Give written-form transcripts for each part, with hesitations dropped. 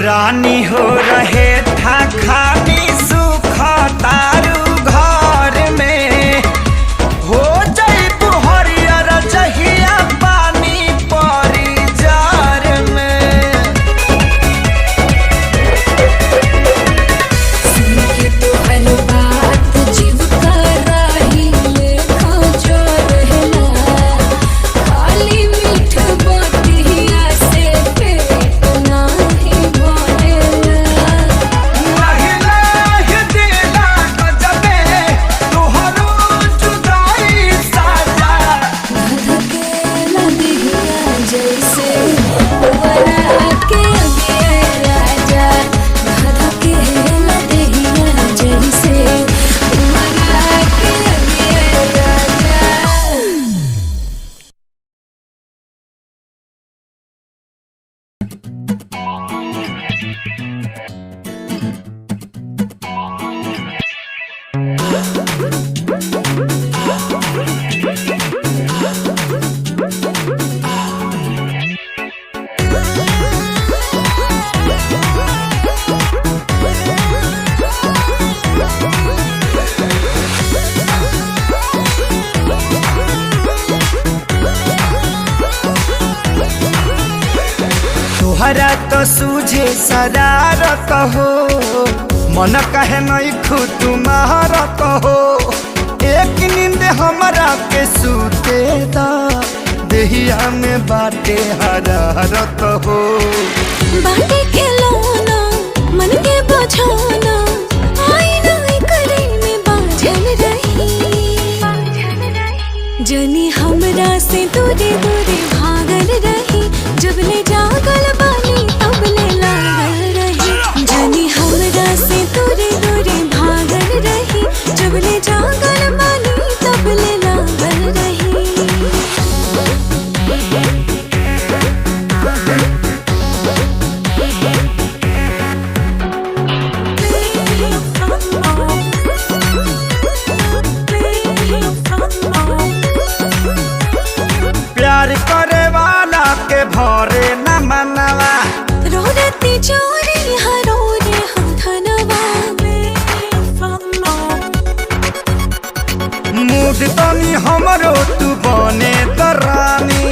रानी हो रहे था खानी सुख तारू घर में हो जाई हरियर जहिया पानी परी जार में सुन के तोहर बात जीव कर रही लेखा जो रहला खाली मीठ बतिया से पेट नाही तोहरा तो सूझे शरारत हो मन कहे नहीं खुद मारत हो एक नींद हमरा के सूते दा देहिया में बाटे हरारत हो बाटे के लोना मन के बझाना आईना करे में बाझल रही जनी हमरा से दूरे दूरे भागल रही जब ले जागल बानी तब ले लागल रही जनी हमरा से दूरे दूरे भागल रही जब ले जागल बानी तब ले लागल रही खुद तनी हमरो तू बने दरानी।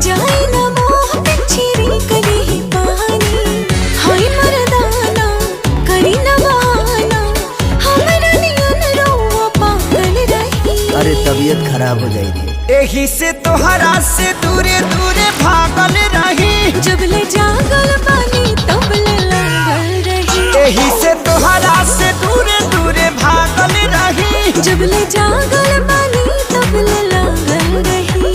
जाए ना मोह पिछरी कली ही पानी, हाय मर्दाना करी ना बहाना, हमरा नियन रोवा पागल रही। अरे तबीयत खराब हो जाएगी। एही से तोहरा से दूरे दूरे भागल रही, जबले जागल बानी तबले लागल रही। एही से तोहरा से दूरे दूरे भागल रही, जबले जागल बानी तबले लागल रही।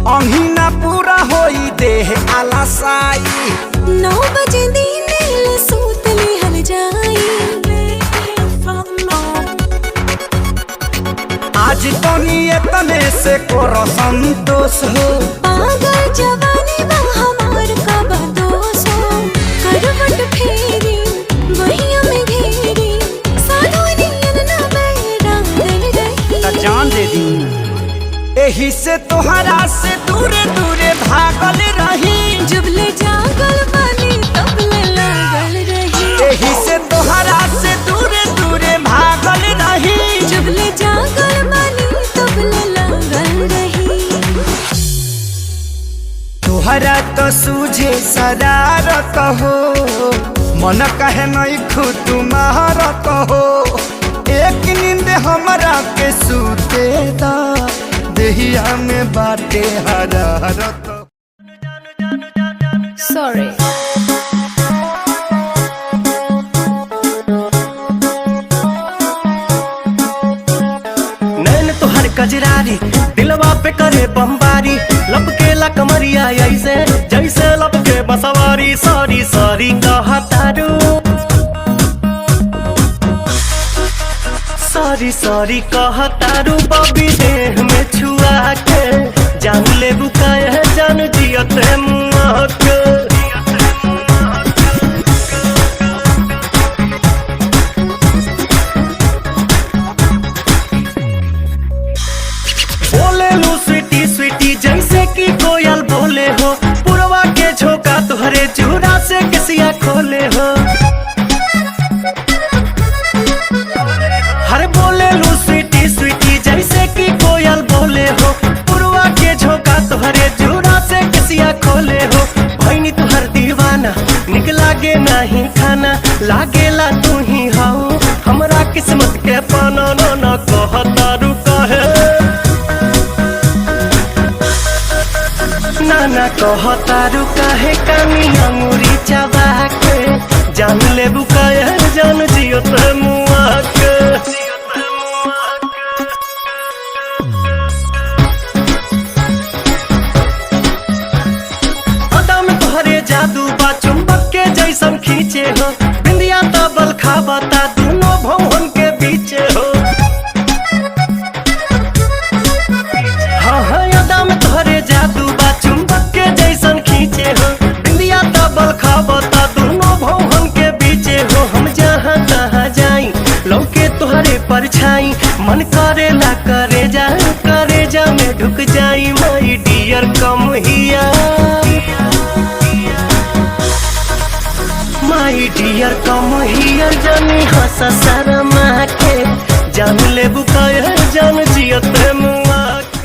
अहिना पूरा होई देह आलसाई, 9 बजे दिन ले सूत लिहल जाई। आज तनी एतने से कोरो संतोष हो। पागल जवानी बा हमार का बदोस हो, करवट फेरी बहिया में घेरी, साधु नियन ना बैरागल रही। जान दे दी, एही से तोहरा से दूरे दूरे भागल रही, जबले जागल बानी तबले लागल रही। एही से तोहरा से दूरे दूरे भागल रही, जबले जागल बानी तबले लागल रही। तोहरा तो सूझे शरारत हो, मन कहे नहीं खुद तुम्हारत हो। एक नींद हमरा के सूते दा, देहिया में बाटे हरारत। Sorry. नैन तोहर कजरारी दिलवा पे करे बमबारी, लपकेला कमरिया ऐसे जैसे लपके बसवारी। सॉरी सॉरी कहतारू, सॉरी सॉरी कहतारू, बबी देह में छुआ के जान ले बुकाए जान जियते मुआ के। बोले लू स्वीटी स्वीटी जैसे कि कोयल बोले हो, पुरवा के झोंका तुहरे चूड़ा से किसिया खोले हो। हर बोले लू स्वीटी स्वीटी जैसे कि कोयल बोले हो, पुरवा के झोंका तुहरे चूड़ा से किसिया खोले हो। भैनी तुहर दीवाना निक लागे नहीं खाना, लागेला तू ही हाउ हमरा किस्मत के पाना। न कहतारू कहे नाना कहतारू काहे कानी अंगूरी चबा के, जान ले बुकाए जान जियो ते मुआ के। अदा में तोहरे जादू बा चुंबक के जैसन खींचे हो, बिंदिया तबल खाबता दोनों भवन के बीचे हो। हाँ हाँ अदा में तोहरे जादू बा चुंबक के जैसन खींचे हो, बिंदिया तबल खाबता दोनों भवन के बीचे हो। हम जहाँ तहाँ जाई लौके तोहरे परछाई, मन करेला करे जा में ढुक जाई। माई डियर कम हिया, माई डियर कम हियर जानी हंस शर्मा के, जान ले बुकाए जान जियते मुआ के।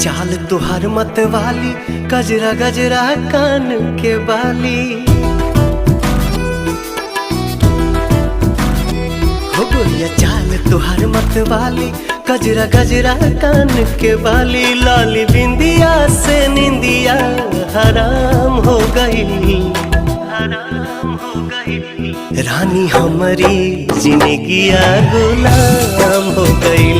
चाल तुहार मत वाली, गजरा गजरा कान के बाली। हो गोरिया चाल तुहार मत वाली, गजरा गजरा कान के बाली। लाली बिंदिया से निंदिया हराम हो गई, हराम हो गई। रानी हमारी जिंदगिया गुलाम हो गईल,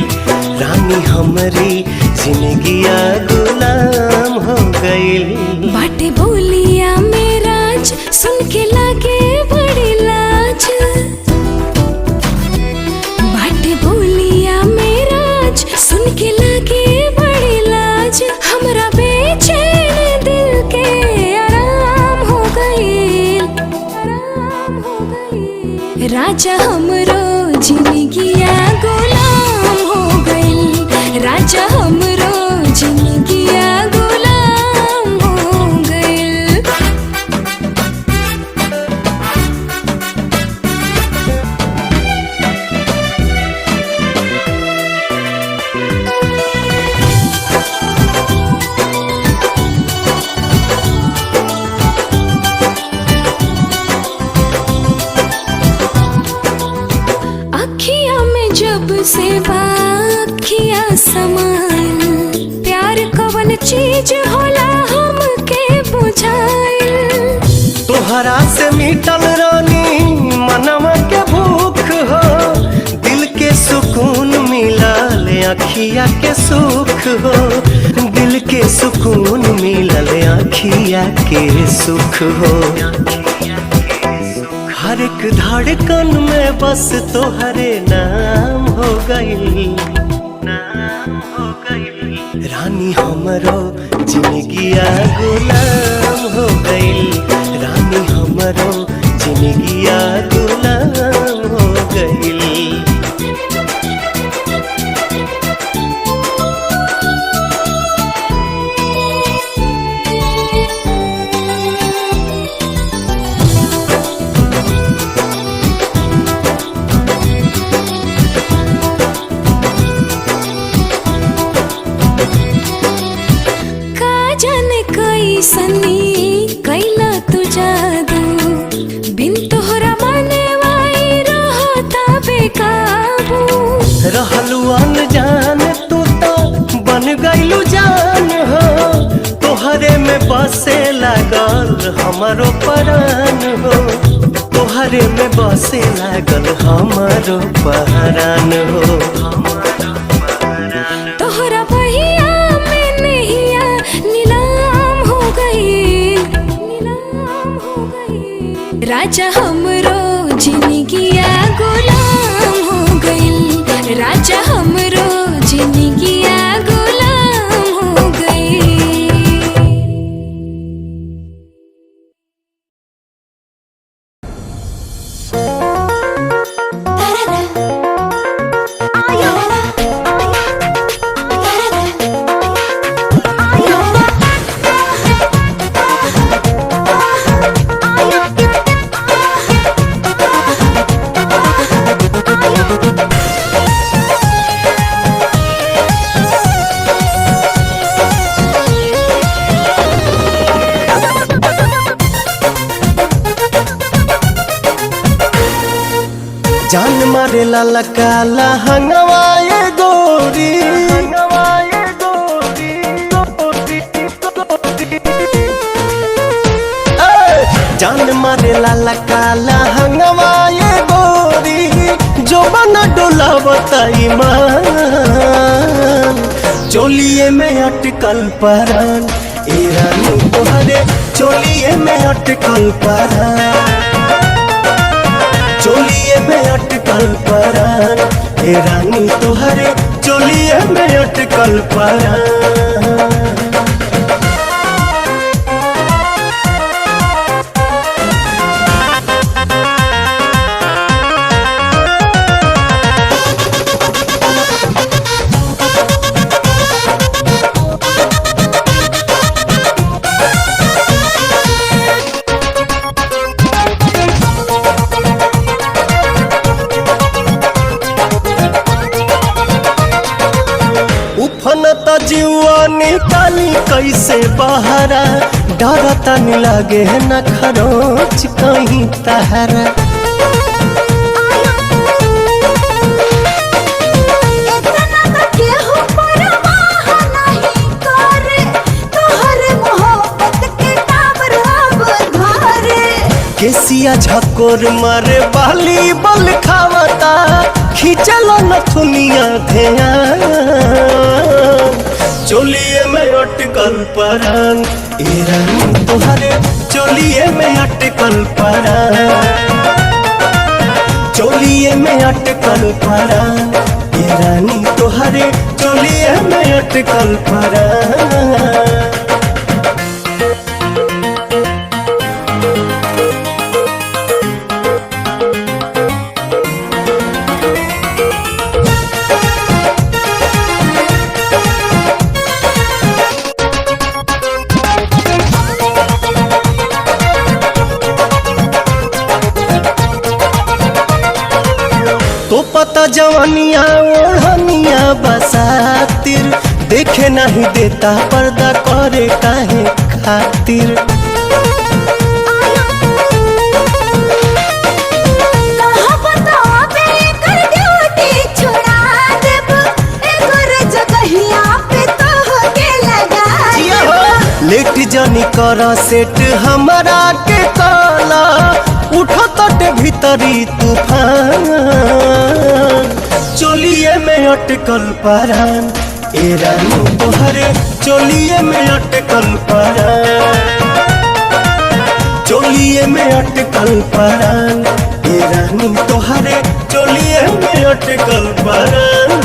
रानी हमारी जिंदगिया गुलाम हो गईल। बाटे बोलिया मेराज सुन के लागे बड़ी लाज, बाटे बोलिया मेराज सुन के लागे बड़ी लाज। हमरा बेचैन दिल के आराम हो गईल, आराम हो गईल। राजा हमरो जिंदगिया गुलाम हो गईल, राजा हमरो जिंदगिया गुलाम हो गईल। अखिया में जब से बाखिया समान, प्यार कवन चीज होला हमके बुझाइल। तोहरा से मिटल रानी मनवा के भूख हो, दिल के सुकून मिलल अखिया के सुख हो, दिल के सुकून मिलल अखिया के सुख हो। हर एक धड़कन में बस तोहरे नाम हो गईल, नाम हो गईल। रानी हमरो जिंदगिया गुलाम हो गईल, रानी हमरो जिंदगिया गुलाम हो गईल। सनी कैला तू जादू, बिन तोहरा माने वाई रहता बेकाबू। रहलू अनजान तू तो बन गईलू जान हो, तोहरे में बसे लागल हमारो परान हो, तोहरे में बसे लागल हमारो परान हो। तोहरा बहिया में नहिया नीलाम हो गई, नीलाम हो गई। राजा हमरो जिंदगिया गुलाम हो गई, राजा हमरो जिंदगिया गुलाम हो गई। जान मारे लाला काला हंगवाए गोरी, हंगवाए गोरी, जान मारे लाला काला हंगवाए गोरी, जो बना डोला बताई मान, चोलिए में अटकल परान, ए रानी तोहरे चोलिए में अटकल परान, चोलिए में अटकल परान, हे रानी तोहरे चोलिए में अटकल परान। उफनता जीवा निकाली कैसे बहरा, डरता नहीं लागे न खरोच कहीं तहरा। केसिया झकोर मारे बाली बल खावता खींचल नथुनिया ध्यान चोलिए में अटकल परान ए रानी तोहरे चोलिए में अटकल परान चोलिए में अटकल परान ए रानी तोहरे चोलिए में अटकल परान तो पता जवानिया ओढ़निया बसातिर देखे नहीं देता पर्दा करे काहे खातिर कहाँ बतावे कर ड्यूटी छुड़ा देब एकर जगहिया पे तोहके लगा देब लेट जानी कर सेट हमारा के काला उठो तट भीतरी तूफान चोलिए में अटकल परान ए रानी तोहरे चोलिए में अटकल परान चोलिए में अटकल परान ए रानी तोहरे चोलिए में अटकल परान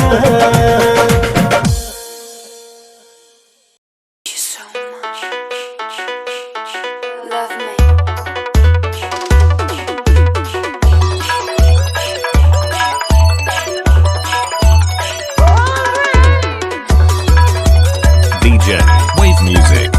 DJ Wave Music.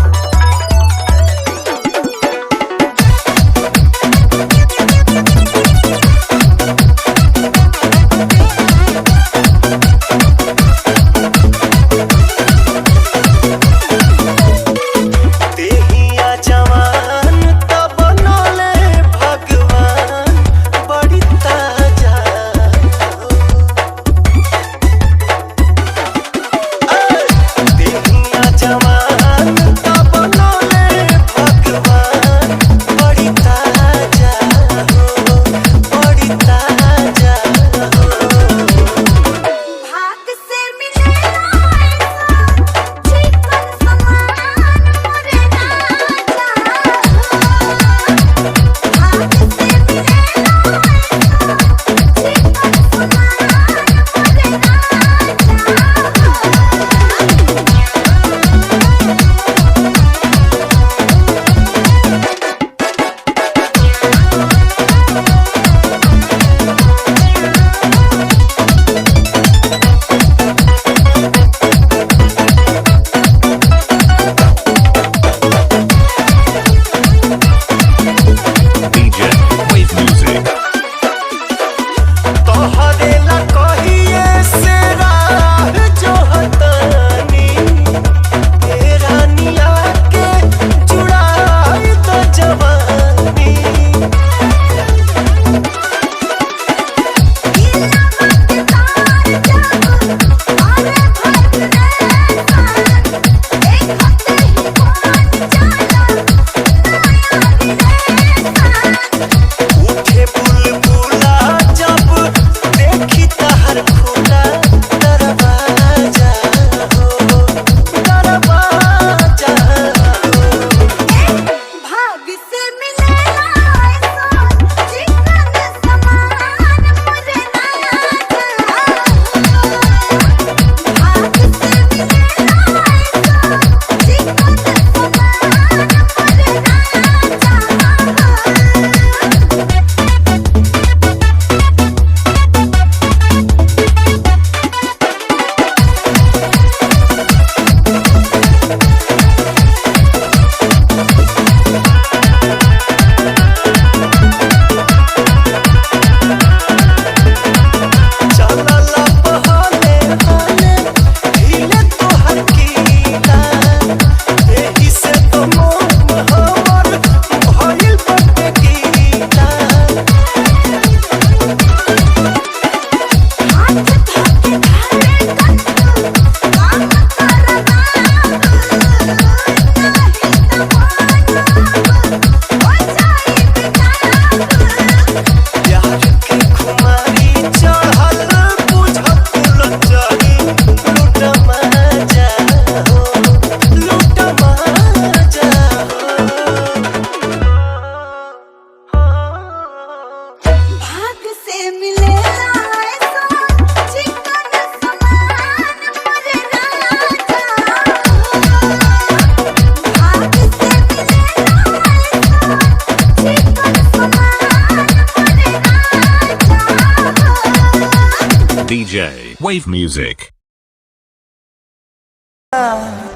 Wave music.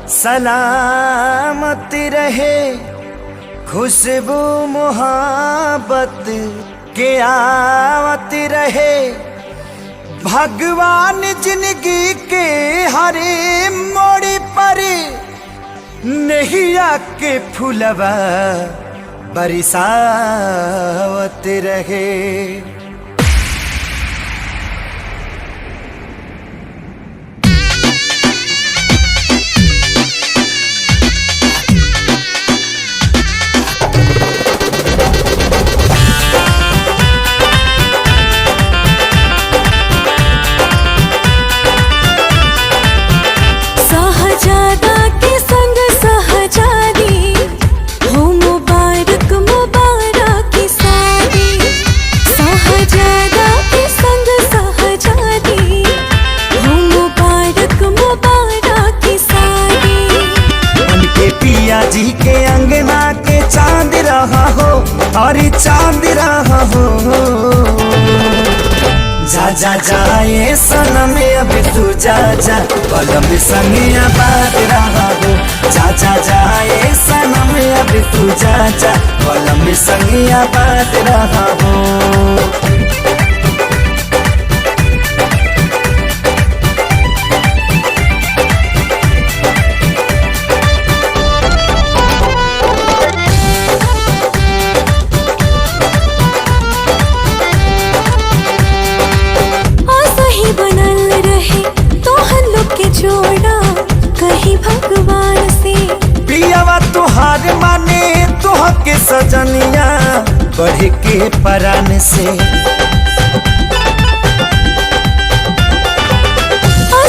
सलामत रहे खुशबू मोहब्बत के आवत रहे। भगवान जिंदगी के हरे मोड़ पर नैया के फुलवा बरसावत रहे। जी के अंगना के चांद रहा हो और चांद रहा हो। जा जा जाए सनम अब तू जा जा कलम संगिया बात रहा हो। जा जा जाए सनम अब तू जा जा कलम संगिया बात रहा हो। भगवान से पियावा तुहार माने तुह के सजनिया बढ़ के परान से।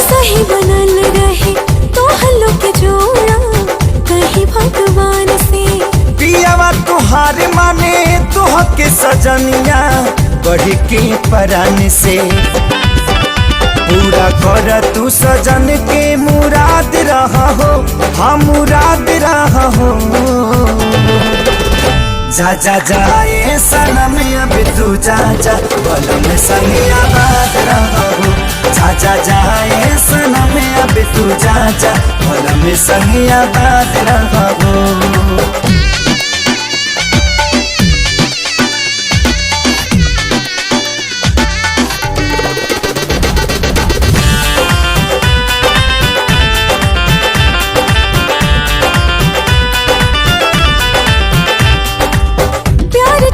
सही बनल रहे तो हल्लो के जोड़ा कहीं भगवान से। पियावा तुहार माने तुह के सजनिया बढ़ के परान से। पूरा कर तू सजन के मुराद रहा हो। हाँ मुराद रहा हो। जा जा जाए सनम अब तू जा जा कलम संगिया बात रहा हो। जा जा जाए सनम अब तू जा जा कलम संगिया बात रहा हो।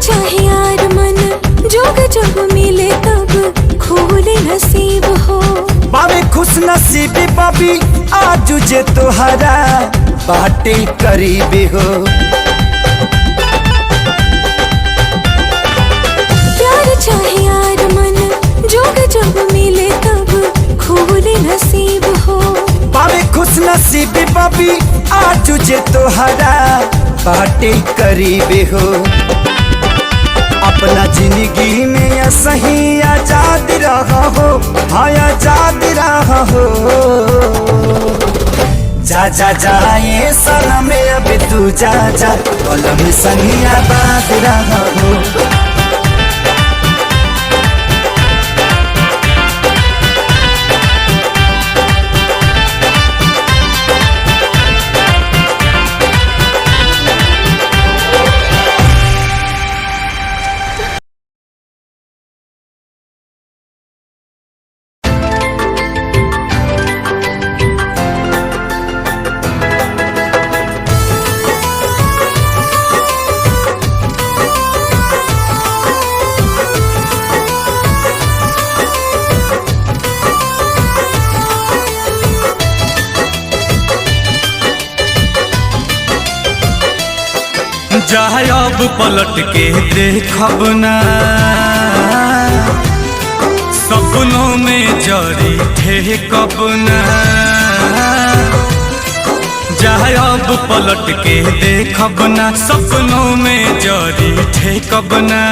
चाहे यार मन जोग जब मिले तब खोले नसीब हो। बाबे खुश नसीबी बाबी आज जे तोहरा बाटे करीब हो। प्यार चाहे यार मन जोग जब मिले तब खोले नसीब हो। बाबे खुश नसीबी बाबी आज जे तोहरा बाटे करीब हो। अपना जिंदगी में सही आजाद रहा हो। हाँ आजाद रहा हो। जा जा जाए सनम अब तू जा जा कलम संगिया बात रहा हो। चाहे अब पलट के देखब ना सपनों में जरी थे कब ना। चाहे अब पलट के देखब ना सपनों में जरी थे कब ना।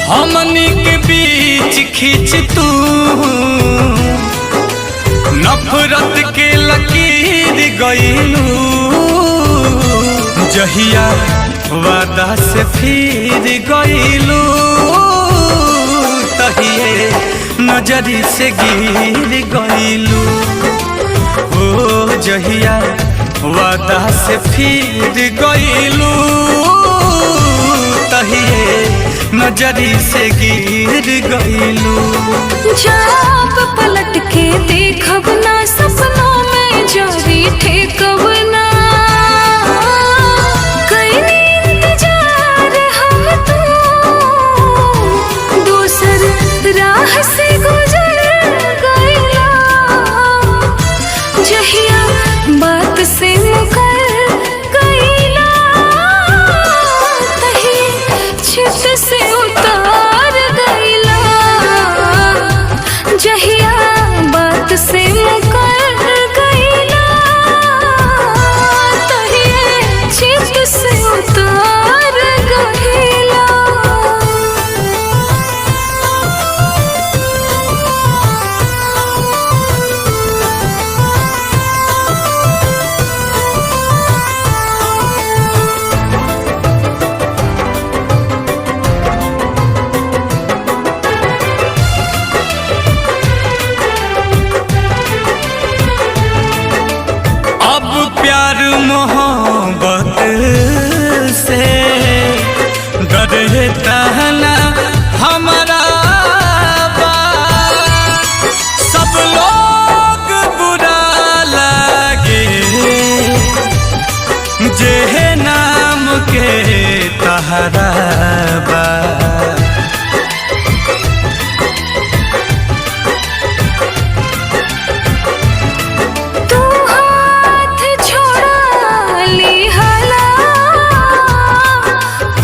हमनी के बीच खींच तू नफरत के लकीर गईलू। जहिया वादा से फिर गईलू त नजरी से गिर गईलू हो जहिया वादा से फिर गईलू तहिए नजरी से गिर गईलू। जब पलट के देखब ना सपनों में जोरी ठेकब ना कईनी इंतजार हम तो दूसर राह से गुजर गईला जहिया बात से मुकर गईला तही छित से उतार गईला जहिया बात से मुकर गईला तही छित से उतार गईला। अब प्यार मोहब्बत से डरता ना हमारा सब लोग बुरा लगे जे नाम के तहरा बा। तू हाथ छोड़ा ली हला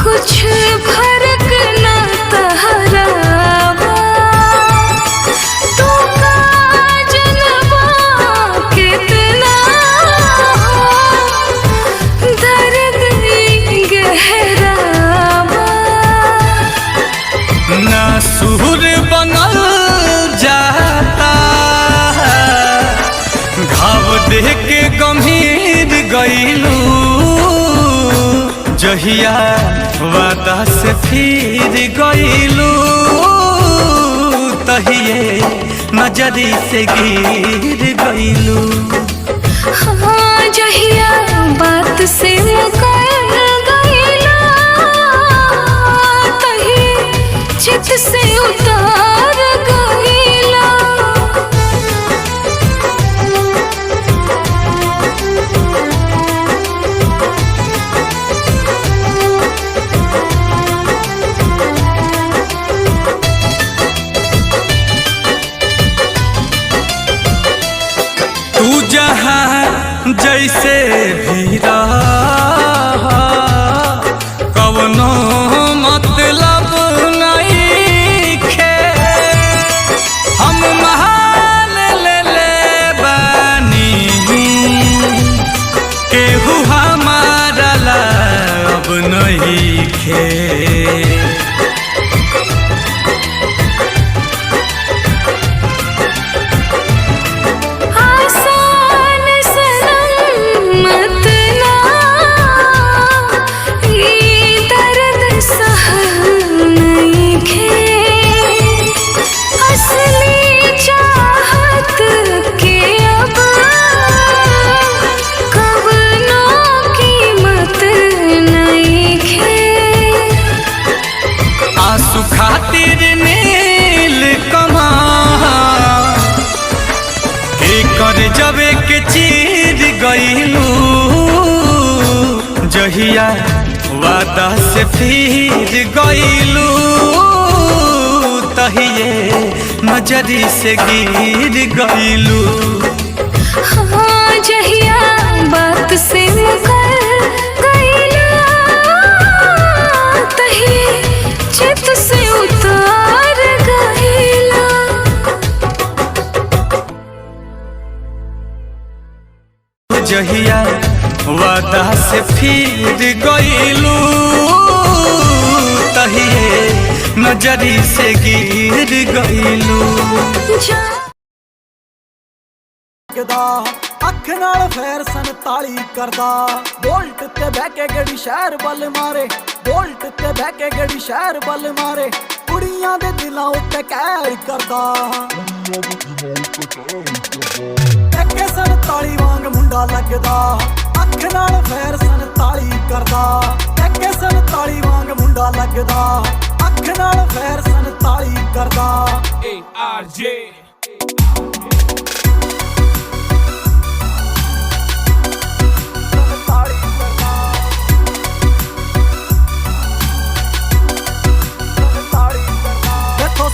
कुछ फर्क न तहरा बा। तू का जनबा कितना दर्द गहरा बा। ना सुर बनल जाता घाव देख के गंभीर गईलू जहिया वादा से फिर गईलू तहिए नजरी से गिर गईलू। हाँ जहिया बात से मुकर गईला तही चित से उतार गईला। तू जहाँ जैसे भी रह कवनो मतलब नहीं खे हम महाल ले बानी केहू हमारा ला अब नहीं खे। आसान सनम मत ना ये दर्द सहल नहीं खे। असली चाहत के अब कवनो कीमत नहीं खे। आंसू खातिर नील कमा कर जबे के चीर गईलू जहिया वादा से फिर गईलू तहिए नजरी से गिर गईलू। हाँ जहिया बात से मुकर गईला तही चित से उतार गईला। जहिया वादा से फिर गईलू तहिए नजरी से गिर गईलू। अख नाल फेर 47 करदा बोल्ट ते बह के गड़ी शहर बल मारे बोल्ट ते बह के गड़ी शहर बल मारे ਕੁੜੀਆਂ ਦੇ ਦਿਲਾਂ ਉੱਤੇ ਕਹਿਰ ਕਰਦਾ ਇੱਕੇ 47 ਵਾਂਗ ਮੁੰਡਾ ਲੱਗਦਾ ਅੱਖ ਨਾਲ ਫੇਰ 47 ਕਰਦਾ ਇੱਕੇ 47 ਵਾਂਗ ਮੁੰਡਾ ਲੱਗਦਾ ਅੱਖ ਨਾਲ ਫੇਰ 47 ਕਰਦਾ ARJ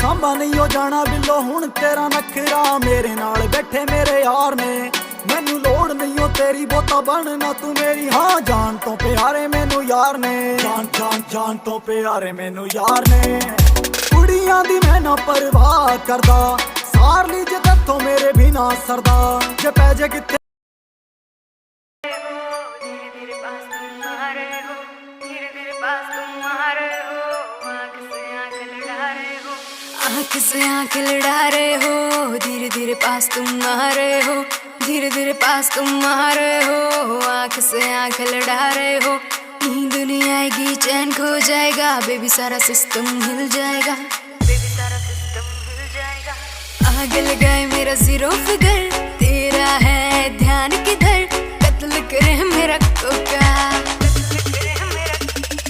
ਸਾਂਭਾ ਨਹੀਂ ਹੋ ਜਾਣਾ ਬਿੱਲੋ ਹੁਣ ਤੇਰਾ ਨਖਰਾ ਮੇਰੇ ਨਾਲ ਬੈਠੇ ਮੇਰੇ ਯਾਰ ਨੇ ਮੈਨੂੰ ਲੋੜ ਨਹੀਂ ਓ ਤੇਰੀ ਬੋਤਾ ਬਣਨਾ ਤੂੰ ਮੇਰੀ ਹਾਂ ਜਾਨ ਤੋਂ ਪਿਆਰੇ ਮੈਨੂੰ ਯਾਰ ਨੇ ਜਾਨ ਤੋਂ ਪਿਆਰੇ ਮੈਨੂੰ ਯਾਰ ਨੇ ਕੁੜੀਆਂ ਦੀ ਮੈਂ ਨਾ ਪਰਵਾਹ ਕਰਦਾ ਸਾਰ ਲਈ ਜੇ ਤੇਥੋਂ ਮੇਰੇ ਵੀ ਨਾ ਸਰਦਾ ਜੇ ਪੈ ਜੇ ਕਿਤੇ आँख से आँख लड़ा रहे हो धीरे धीरे पास तुम आ रहे हो धीरे धीरे पास तुम आ रहे हो आँख से आँख लड़ा रहे हो नींद नहीं आएगी चैन खो जाएगा बेबी सारा सिस्टम हिल जाएगा बेबी सारा सिस्टम हिल जाएगा आग लगाए मेरा जीरो फिगर तेरा है ध्यान किधर कत्ल करे मेरा कोका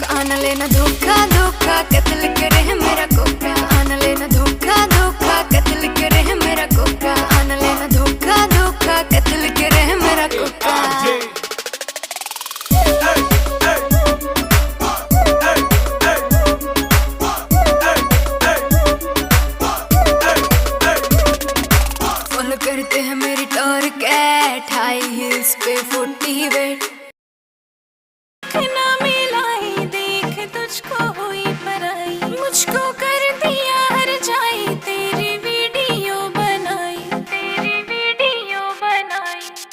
कान लेना धोखा धोखा कत्ल करे मेरा कोका आन लेना धोखा धोखा कत्ल करे मेरा कोका आन लेना धोखा धोखा कत्ल करे मेरा कोका फॉलो करते हैं मेरी टॉर कैट हाई हील्स पे 40 वेट ना मिलाई देख तुझको हुई पराई मुझको कर दिया हर जाए तेरी वीडियो बनाई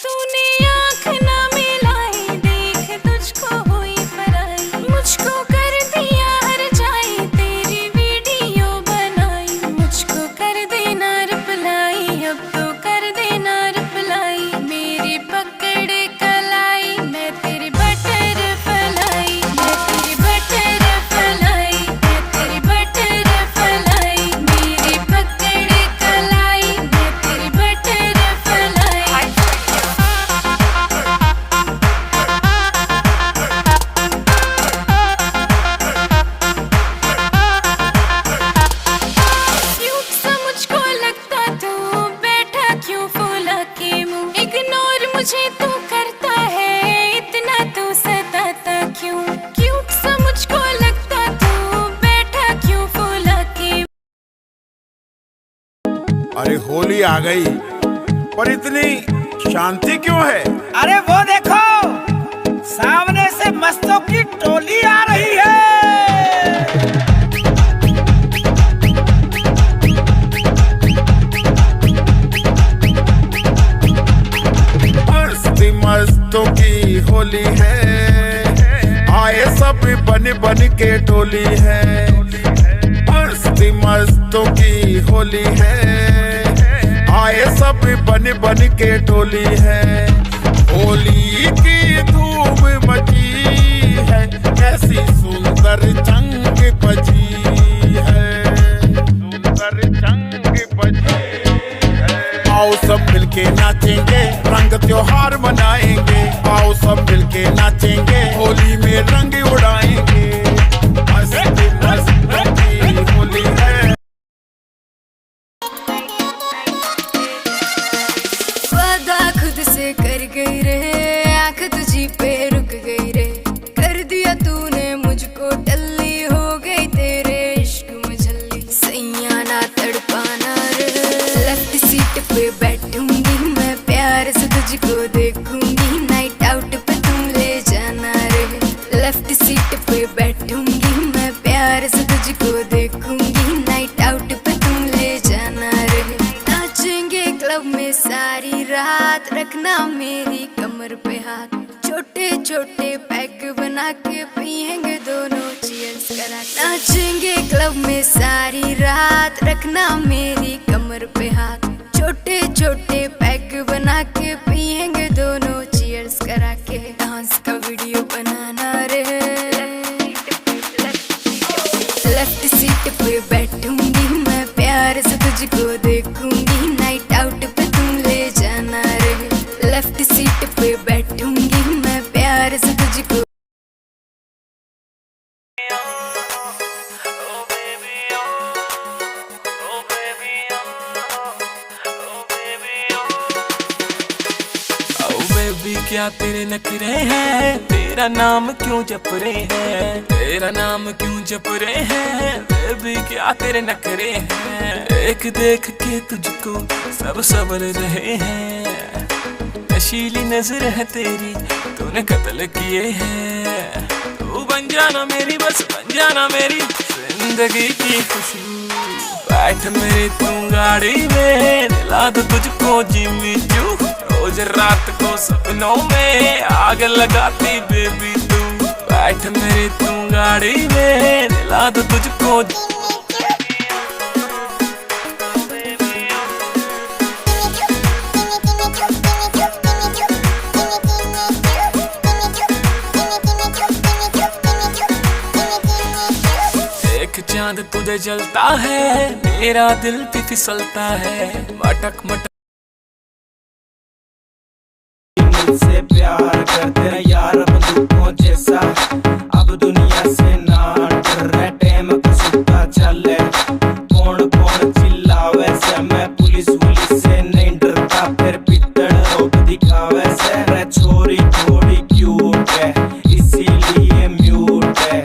तूने आँख ना मिलाई देख तुझको हुई पराई मुझको कर दिया हर जाए तेरी वीडियो बनाई मुझको कर देना रिप्लाई अब तो कर देना रिप्लाई मेरी पकड़ कलाई मैं तेरी बटर फलाई मैं तेरी बटर फलाई मैं तेरी बटर फलाई मेरी पकड़ कलाई मैं तेरी बटर फलाई क्यूट सा मुझको लगता तू बैठा क्यों फूला के मुंह इग्नोर मुझे तू करता है इतना तू सताता क्यों क्यूट सा मुझको लगता तू बैठा क्यों फूला के अरे होली आ गई पर इतनी शांति क्यों है? अरे वो देखो सामने से मस्तों की टोली आ रही है मस्ती मस्तों की होली है आए सब बन बन के टोली है मस्ती मस्तों की होली है आए सब बन बन के टोली है होली की धूम मची है ऐसी सुंदर जंग बजी है सुंदर जंग बजी है आओ सब मिलके नाचेंगे रंग त्योहार मनाएंगे आओ सब मिलके नाचेंगे होली में रंग उड़ाएंगे मस्ती मस्ती होली है वादा खुद से कर गई रे आँख तुझी पे रुक गई रे कर दिया तूने मुझको टल्ली हो गई तेरे इश्क में झल्ली सैया ना तड़पाना रे लेफ्ट सीट पे बैठूंगी मैं प्यार से तुझको देखूंगी नाइट आउट पे तुम ले जाना रे लेफ्ट सीट पे बैठूंगी मैं प्यार से तुझको देखूंगी नाइट आउट पे तुम ले जाना रे नाचेंगे क्लब में सारी रात रखना मेरी कमर पे हाथ छोटे छोटे पैक बना के पिएंगे दोनों चीयर्स करा नाचेंगे क्लब में सारी रात रखना मेरी कमर पे हाथ छोटे छोटे पैक बना के पिएंगे दोनों चीयर्स करा के डांस का वीडियो बनाना रे लेफ्ट सीट पे बैठ सीट पे बैठूंगी मैं प्यार से तुझको। क्या तेरे नखरे हैं, तेरा नाम क्यों जप रहे हैं, तेरा नाम क्यों जप रहे हैं, बेबी क्या तेरे नखरे हैं। देख देख के तुझको सब सबर रहे हैं, नशीली नजर है तेरी तूने कत्ल किए हैं। तू बन जाना मेरी, बस बन जाना मेरी जिंदगी की खुशबू। बैठ मेरी तू गाड़ी में, दिला दो तुझको जिम्मी चू। रोज रात को सपनों में आग लगाती बेबी तू। बैठ मेरी तू गाड़ी में, दिला दो तुझको। एक चांद तुझे जलता है, मेरा दिल भी फिसलता है। मटक मटक मुझसे प्यार करते रहे यार बंदूकों जैसा। अब दुनिया से ना डर रहे, टाइम को सुनता चले। कौन कौन चिल्लावे से, मैं पुलिस से नहीं डरता। फिर पित्तड़ रोक दिखावे से, रे छोरी थोड़ी क्यूट है इसीलिए म्यूट है।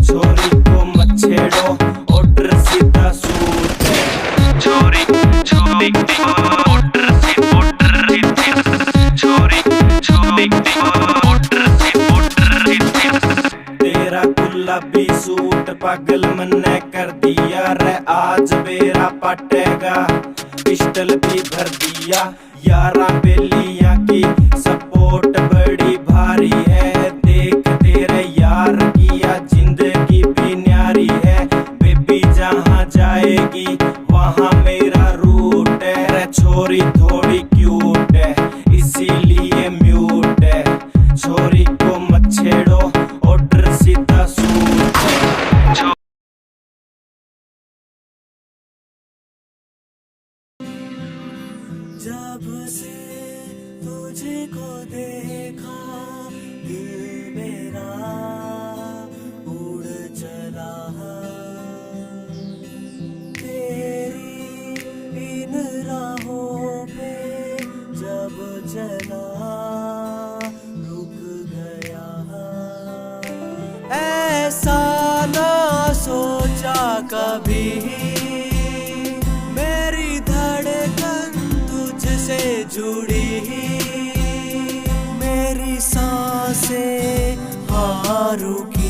छोरी को मत छेड़ो, ऑर्डर सीधा सूट है। छोरी छोरी ऑर्डर से छोरी तेरा गुलाबी सूट पागल मन ने कर दिया रे। आज बेरा पटेगा, पिस्टल भी भर दिया। यारा बेलिया की सपोर्ट बड़ी भारी है। देख तेरे यार किया जिंदगी भी न्यारी है। बेबी जहाँ जाएगी वहाँ मेरा रूट है। रे छोरी थोड़ी क्यूट है इसीलिए म्यूट है। छोरी को मत छेड़ो, ऑर्डर सीधा सूट है। जब से तुझको देखा दिल मेरा उड़ चला। तेरी इन राहों पे जब चला रुक गया। ऐसा ना सोचा कभी, मेरी धड़कन तुझसे जुड़ी। मेरी सांसें हाँ रुकी।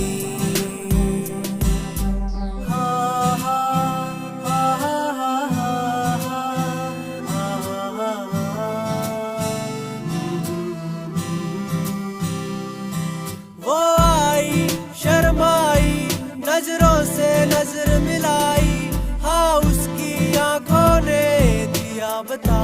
वो आई शर्माई, नजरों से नजर मिलाई। हाँ उसकी आंखों ने दिया बता।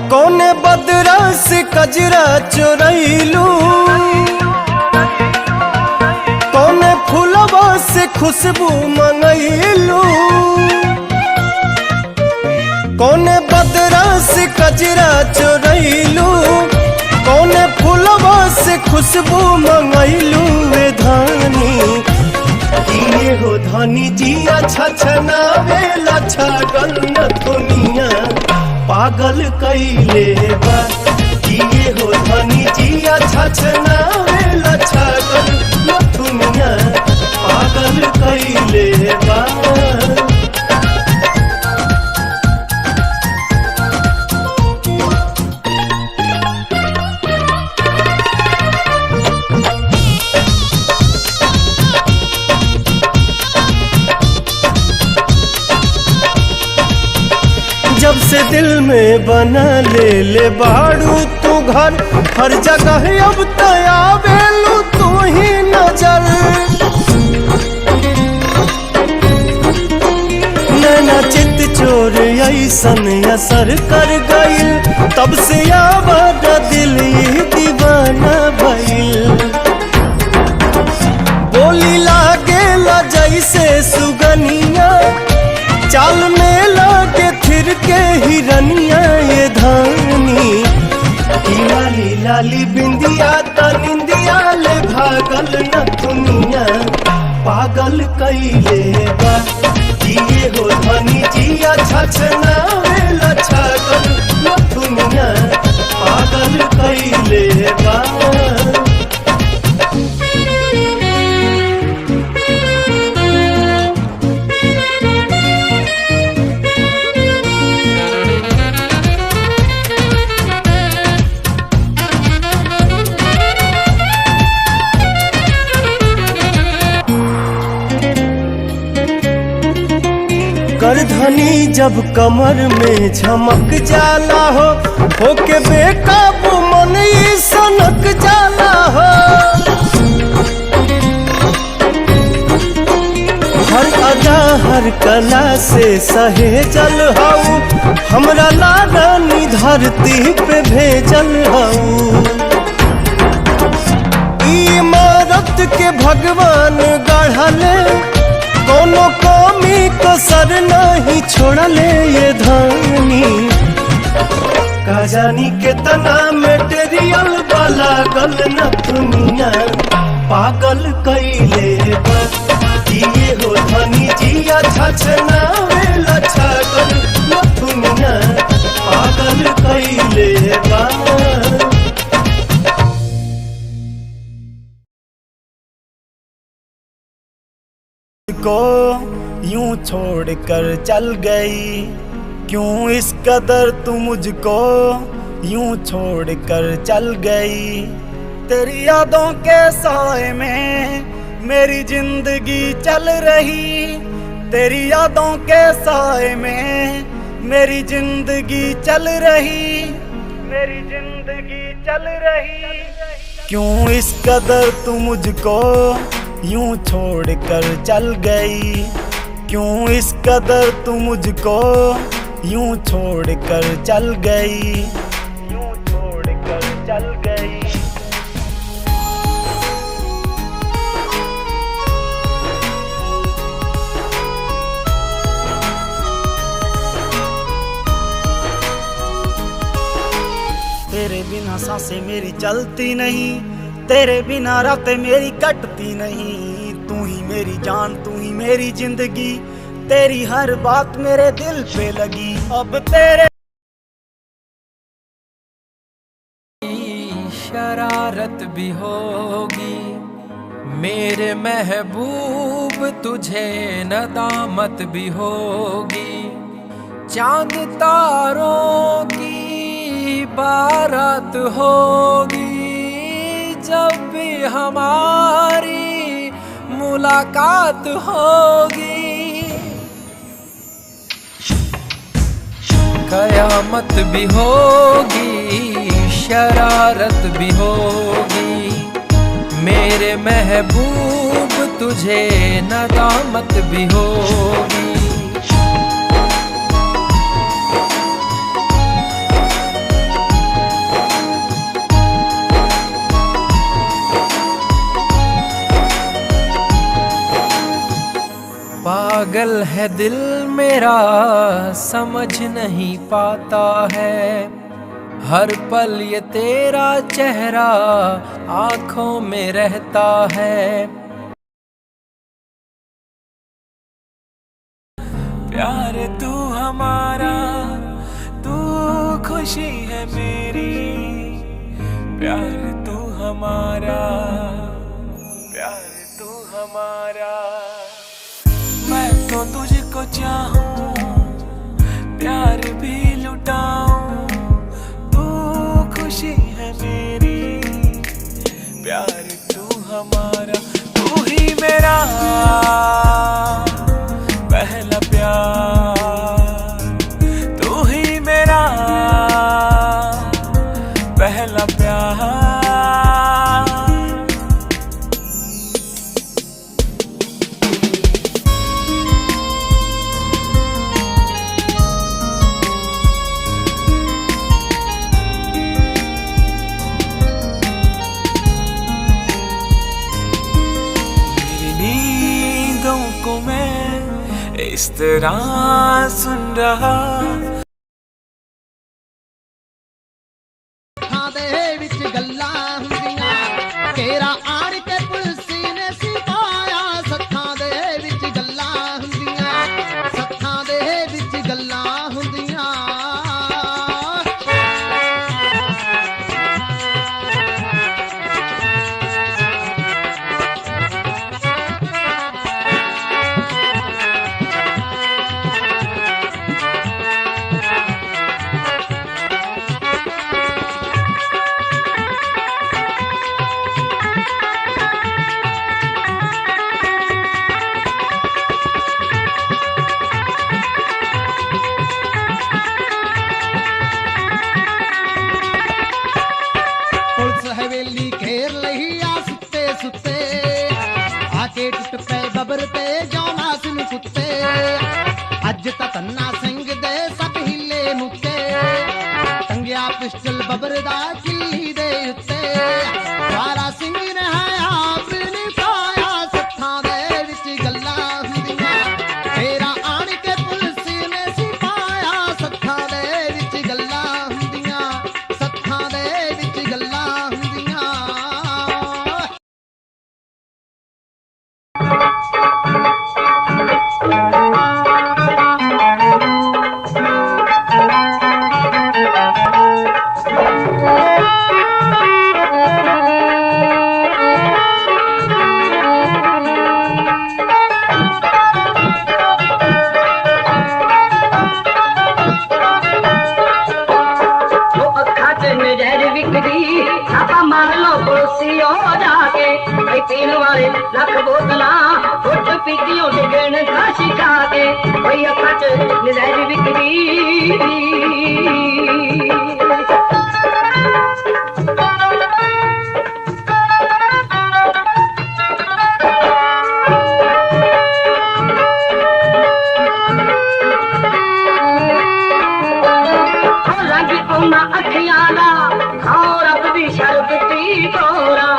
कौने बदरा से कजरा चुरैलू, कौने फूलवा से खुशबू मंगैलू। कौने बदरा से कजरा चुरैलू, कौने फूलवा से खुशबू मंगैलू। वे धानी किए हो धानी जिया छछनावेला छागल न दुनिया पागल कैले बा। किए हो धनी जिया छछनावेला छागल न दुनिया पागल कैले बा। जब से दिल में बना ले बाड़ू तू घर, हर जगह अब तया बेलू तू ही नजर नैना चित चोर ऐसन असर कर गइल, तब से आवाज दिल ही दीवाना भइल। बोली लागेला जैसे सुगनिया, चाल में लागे फिर के हिरनिया ये धानी। लाली लाली बिंदिया त निंदिया ले भागल न दुनिया, पागल कइले बा जिए हो धनी जिया छछना वेला छागल न दुनिया, पागल कइले बा। करधनी जब कमर में झमक जाला हो के बेकाबू मन ही सनक जाला हो। हर अदा हर कला से सहेजल हऊ, हमरा लाडानी धरती पे भेजल हऊ। इमारत के भगवान गढ़ले, कोनो कमी कसर नहीं छोड़ले ये धानी। का जानी कितना मेटेरियल वाला गल न दुनिया, पागल कइले बा जिए हो धनी जिया छछना वेला छागल न दुनिया, पागल कइले बा। को यूं छोड़ कर चल गई, क्यों इस कदर तू मुझको यूं छोड़ कर चल गई। तेरी यादों के साए में मेरी जिंदगी चल रही, तेरी यादों के साए में मेरी जिंदगी चल रही, मेरी जिंदगी चल रही। क्यों इस कदर तू मुझको यूं छोड़ कर चल गई, क्यों इस कदर तू मुझको यूं छोड़ कर चल गई, यूं छोड़ कर चल गई। तेरे बिना सांसें मेरी चलती नहीं, तेरे बिना रातें मेरी कटती नहीं। तू ही मेरी जान, तू ही मेरी जिंदगी, तेरी हर बात मेरे दिल पे लगी। अब तेरे शरारत भी होगी मेरे महबूब, तुझे नदामत भी होगी। चांद तारों की बारात होगी जब भी हमारी मुलाकात होगी। कयामत भी होगी, शरारत भी होगी मेरे महबूब, तुझे नदामत भी होगी। पागल है दिल मेरा, समझ नहीं पाता है, हर पल ये तेरा चेहरा आँखों में रहता है। प्यार तू हमारा, तू खुशी है मेरी, प्यार तू हमारा, प्यार तू हमारा। मैं तो तुझको चाहूं, प्यार भी लुटाऊं, तू खुशी है मेरी, प्यार तू हमारा। तू ही मेरा पहला प्यार, तू ही मेरा पहला प्यार। को मैं इस तरह सुन रहा। पिस्टल बबरदा किल्ली दे उत्ते वाला सिंह ने हाया अपनी पाया सत्थां दे विच गल्लां हुंदियां तेरा आण के पुलिस ने सिपाया सत्थां दे विच गल्लां हुंदियां सत्थां दे विच गल्लां हुंदियां। लख बोतला फुट पीतियों डिगण खाशी खा के कोई अखा च नजर बिकदी रंग उन्ना अखियां दा खाओ रब दी शरबती तोरा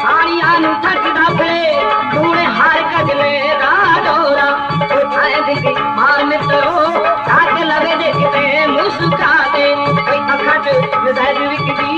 सारियां नू थकदा फिरे तूने हर कजले दा डोरा उठाए दिखी मार मित्रो साथ लगे जे किते मुस्का दे कोई अखा च नजर विकदी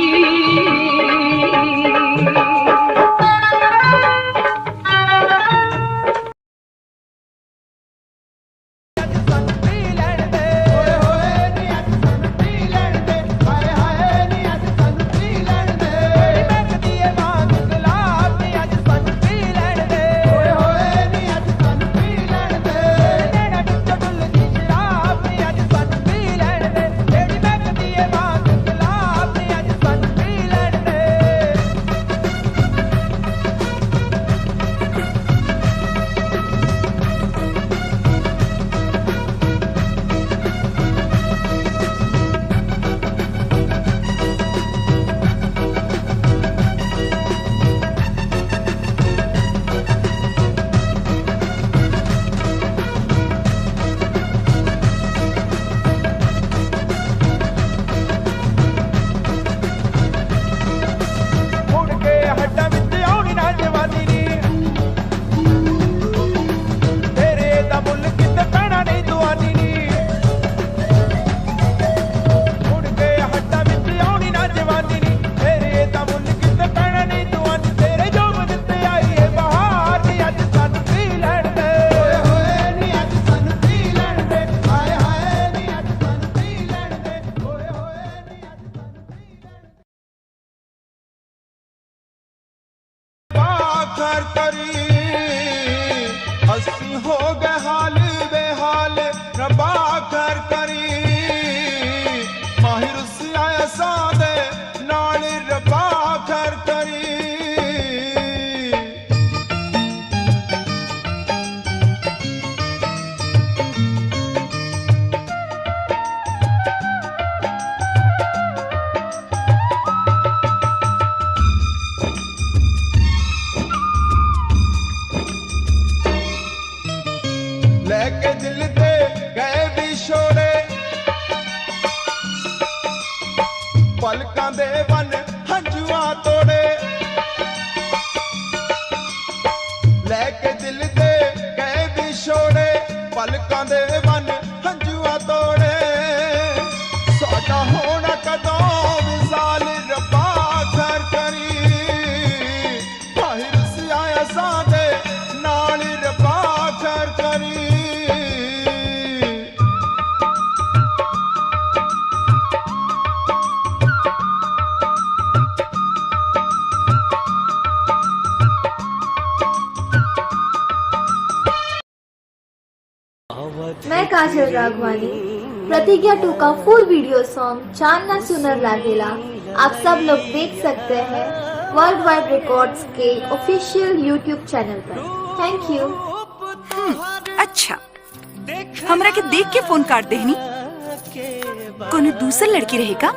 हो गए हाल बेहाल रबा कर करी माहिर से आया सादे नाल रबा कर करी ਤਾਂ ਹੋਣਾ ਕਦੋਂ ਵਿਸਾਲ ਰੱਬਾ ਖੈਰ ਕਰੀ ਤਾਹਿਰ ਸਿਆਇਆ ਸਾਦੇ ਨਾਲ ਰੱਬਾ ਖੈਰ ਕਰੀ मैं काजल राघवानी प्रतिज्ञा 2 का फुल वीडियो सॉन्ग चांदना सुनर लागेला आप सब लोग देख सकते हैं वर्ल्ड वाइड रिकॉर्ड्स के ऑफिशियल यूट्यूब चैनल पर। Thank you. अच्छा हमरा के देख के फोन काट देहनी कोनो दूसर लड़की रहेगा।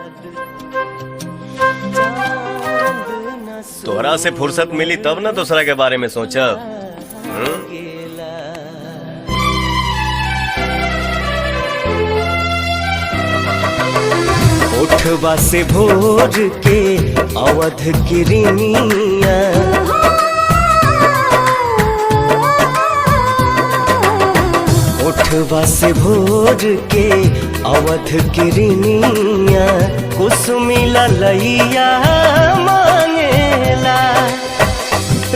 तोहरा से फुर्सत मिली तब ना दूसरा के बारे में सोचा। उठवा से भोर के अवध किरनिया उठवा से भोर के अवध किरनिया कुसुमिला लैया मांगेला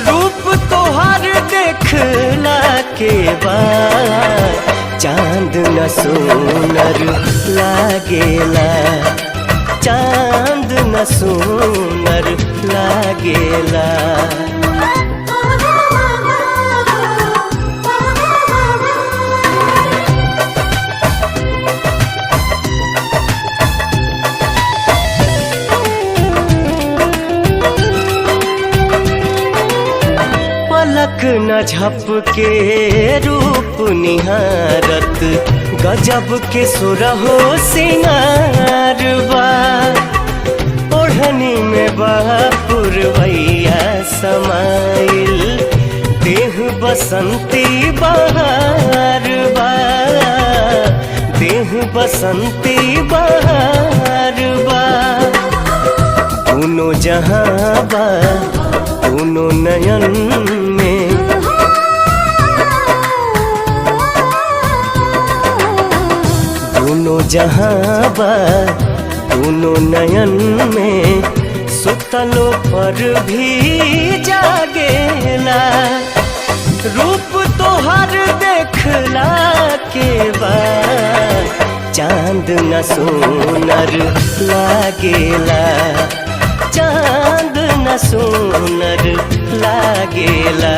रूप तोहर देखला के बाद चांद न सोनर लागेला चांद न सोनर लागेला पलक न झपके रूप निहारत गजब के सुरहो सिंगारवा ओढ़नी में बापुरवैया समाइल देह बसंती बहारवा देह बसंती बहारवा दोनों जहां बा दोनों नयन में दोनों जहां बा दोनों नयन में सुतलों पर भी जागेला रूप तोहर देखला के बाद चांद न सोनर लागेला चांद न सोनर लागेला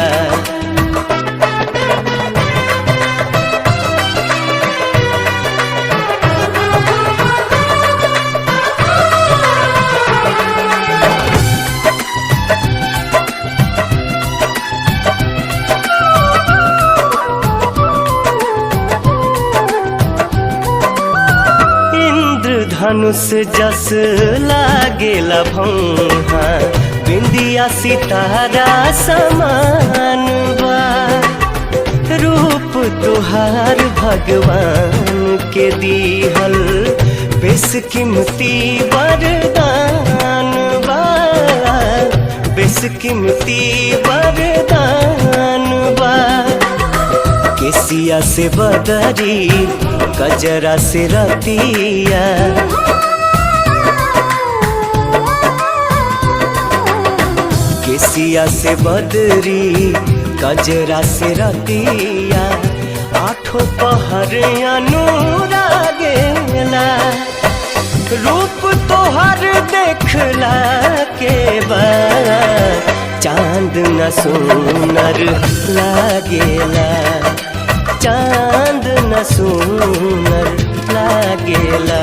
धनुष जस लागेला भौहा बिंदिया सितारा समान बा रूप तुहार भगवान के दीहल बेशकीमती वरदान बा बेशकीमती वरदान बा केसिया से बदरी कजरा से रतिया केसिया से बदरी कजरा से रतिया आठों पहर अनुरागेला रूप तोहर देखला के बाद चांद न सोनर लागेला चांद न सोनर लागेला।